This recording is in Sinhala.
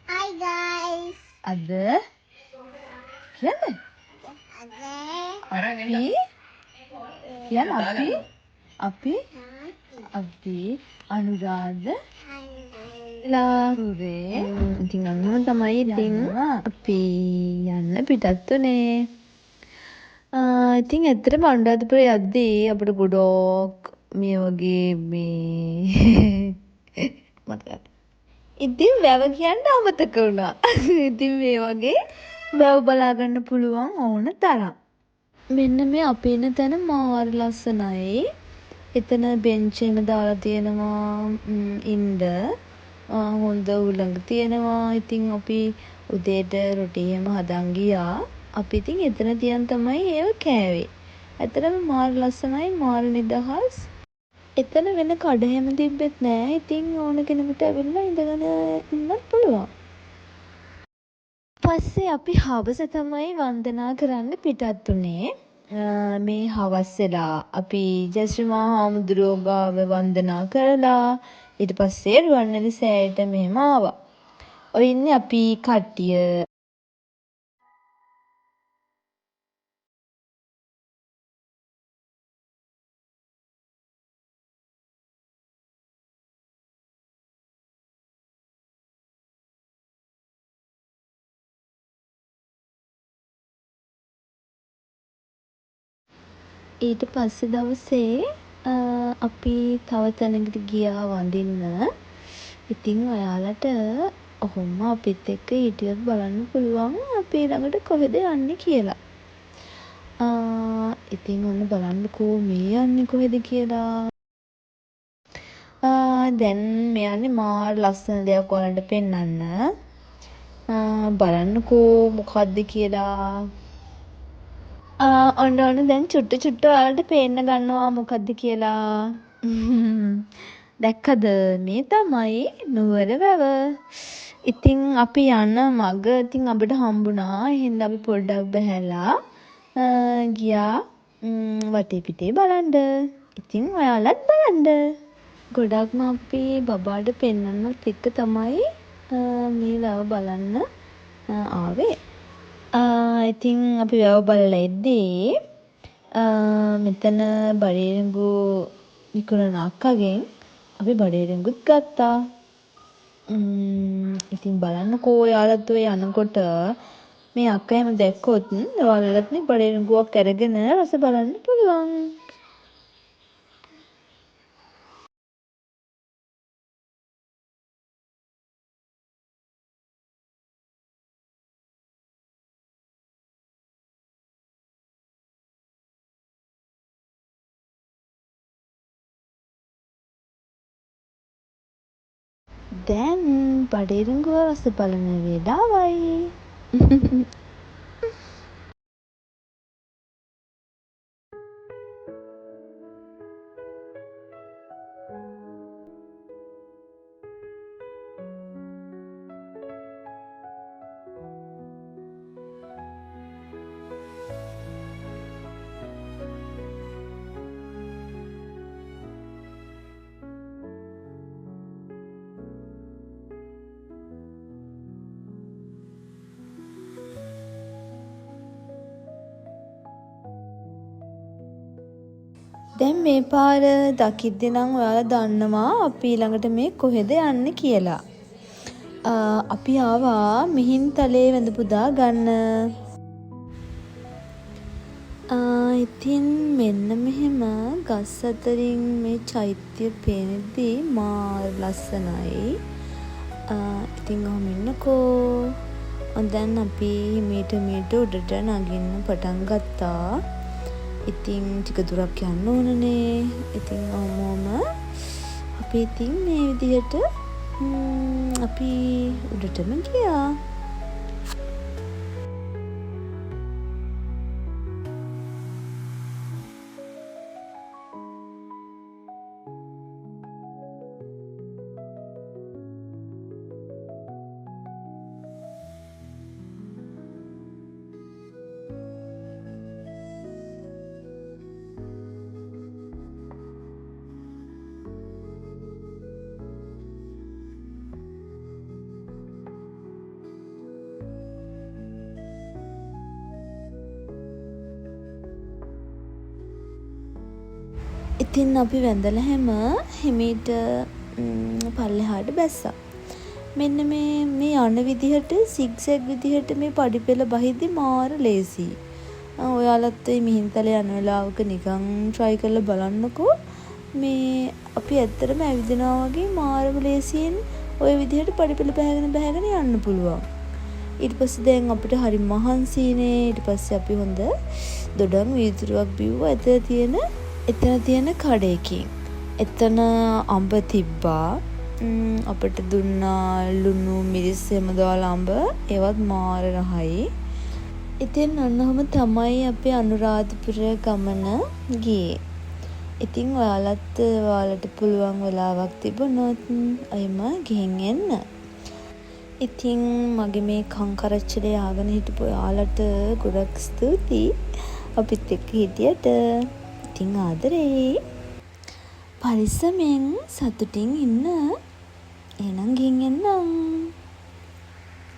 Hi guys. Ada? Kiana? Api? Kiana api? Api? Api? Anuradha? ලාරුවේ ඉතින් අන්න තමයි ඉතින් අපි යන්න පිටත් උනේ. ඉතින් ඇත්තටම අනුරාධපුර යද්දී අපිට ගොඩක් මේ වගේ මතකයි. ඉතින් වැව කියන්න අමතක වුණා. ඉතින් මේ වගේ වැව බලා ගන්න පුළුවන් ඕන තරම්. මෙන්න මේ අපි ඉන්න තැන මාර ලස්සනයි. එතන බෙන්ච් එහෙම දාලා තියෙනවා ඉන්න. හොඳ උළඟ තියෙනවා. ඉතින් අපි උදේට රොටි එහෙම හදන් ගියා. අපි ඉතින් එතන තියන් තමයි ඒව කෑවේ. ඇත්තටම මාර ලස්සනයි මාර නිදහස්. එතන වෙන කඩ එහෙම තිබ්බෙත් නෑ. ඉතින් ඕන කෙනෙකුට ඇවිල්ලා ඉඳගෙන ඉන්නත් පුළුවන්. පස්සේ අපි හවස තමයි වන්දනා කරන්න පිටත් උනේ. මේ හවස් වෙලා අපි ජයශ්‍රී මහා හාමුදුරුවෝ ගාව වන්දනා කරලා ඊට පස්සේ රුවන්වැලි සෑයට මෙහෙම ආවා. ඔය ඉන්නේ අපි කට්ටිය. ඊට පස්සේ දවසේ අපි තව තැනකට ගියා වඳින්න. ඉතින් ඔයාලට ඔහොම අපිත් එක්ක හිටියොත් බලන්න පුළුවන් අපි ඊළඟට කොහෙද යන්නේ කියලා. ඉතින් ඔන්න බලන්නකෝ මේ යන්නේ කොහෙද කියලා. දැන් මේ යන්නේ මාර ලස්සන දෙයක් ඔයාලට පෙන්වන්න. බලන්නකෝ මොකද්ද කියලා. ඔන්න දැන් චුට්ට ඔයාලට පේන්න ගන්නවා මොකද්ද කියලා. දැක්කද මේ තමයි නුවර වැව. ඉතින් අපි යන මග ඉතින් අපිට හම්බුණා. එහෙනම් අපි පොඩ්ඩක් බහැලා ගියා වටේ පිටේ බලන්න. ඉතින් ඔයාලත් බලන්න. ගොඩක්ම අපි බබාට පෙන්වන්නත් එක්ක තමයි මේ වැව බලන්න ආවේ. ඉතින් අපි වැව බලලා එද්දී මෙතන බඩේරඟු විකුණන අක්කගෙන් අපි බඩේරඟුත් ගත්තා. ඉතින් බලන්නකෝ ඔයාලත් ඔය යනකොට මේ අක්කා එහෙම දැක්කොත් ඔයාලටත් මේ බඩේරඟුවක් අරගෙන රස බලන්න පුළුවන්. දැන් බඩේරඟුව රස බලන වේලාවයි. දැන් මේ පාර දකිද්දි නම් ඔයාලා දන්නවා අපි ඊළඟට මේ කොහෙද යන්නේ කියලා. අපි ආවා මිහින්තලේ වැඳ පුදා ගන්න. ඉතින් මෙන්න මෙහෙම ගස් අතරින් මේ චෛත්‍ය පේනදී මාර ලස්සනයි. ඉතින් ඔහොම ඉන්නකෝ. දැන් අපි හිමීට උඩට නගින්න පටන් ගත්තා. ඉතින් ටික දුරක් යන්න ඕනනේ. ඉතින් ඔහොම අපි ඉතින් මේ විදිහට අපි උඩටම ගියා. ඉතින් අපි වැඳලා හැම හිමීට පල්ලෙහාට බැස්සා. මෙන්න මේ යන විදිහට සිග්සැග් විදිහට මේ පඩිපෙළ බහිද්දි මාර ලේසි. ඔයාලත් මේ මිහින්තල යන වෙලාවක නිකන් try කරලා බලන්නකෝ. මේ අපි ඇත්තටම ඇවිදිනවා වගේ මාරම ලේසියෙන් ওই විදිහට පඩිපෙළ බහගෙන යන්න පුළුවන්. ඊට පස්සේ දැන් අපිට හරි මහන්සිනේ. ඊට පස්සේ අපි හොඳ දොඩම් වීදුරුවක් බිව්වා එතන තියෙන කඩේකින්. එතන අඹ තිබ්බා. අපිට දුන්නා ලුණු මිරිස් එහෙම දාලා අඹ. ඒවත් මාර රහයි. ඉතින් ඔන්නෝම තමයි අපේ අනුරාධපුර ගමන ගියේ. ඉතින් ඔයාලට පුළුවන් වෙලාවක් තිබුණොත් එහෙම ගිහින් එන්න. ඉතින් මගේ මේ කංකරච්චලේ ආගෙන හිටපු ඔයාලට ගොඩක් ස්තුතියි. අපිත් එක්ක හිටියට. ඉතින් ආදරේ. පරිස්සමෙන් සතුටින් ඉන්න. එහෙනම් ගිහින් එන්නම්.